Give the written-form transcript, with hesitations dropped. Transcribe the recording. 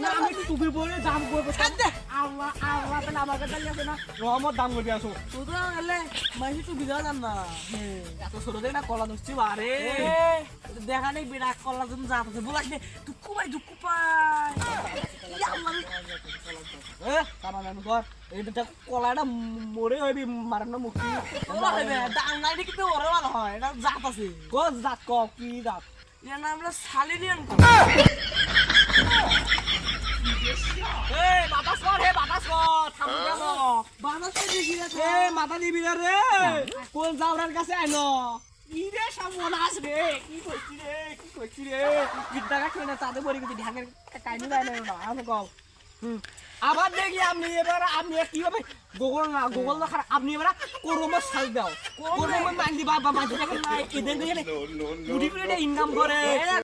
না আমি টুপি পরে দাম করবো আল্লাহ আল্লাহ তাহলে আমার কাছে আছে না রহমত দাম করবি আসো তুই তো গেলে মাইসি টুপি দেওয়া যান না এত ছোট দেখে না কলা ধরছি বারে দেখা নেই বিরাট কল্লা তুমি যা আছে বলাস নে দুঃখ পাই দুঃখ পাই এইটা কলাটা মরে হইবি মারানো মুক্তি দাম নাই কিন্তু ওরে ভালো হয় এটা জাত আছে কোন জাত ক কি জাত এর নাম হলো সালিনিয়ান বাতাস কর হে বাতাস কর থামু কেন বানাস দেখি রে এ মাথা দিবি না রে কোন জাউরার কাছে আইলো ইরে সামনাস রে কি কইছি রে বিদ্যাকা খেলে তাতে পড়ে গেছি ঢাকের কাইনি নাই না আমি কল আবার দেখি আপনি কিভাবে গোগল না খারাপ আপনি এবার করমে সাজ দাও করমে মাইন্দি বাবা মাঝে দেখেন না এদের দেখেন ইনকাম করে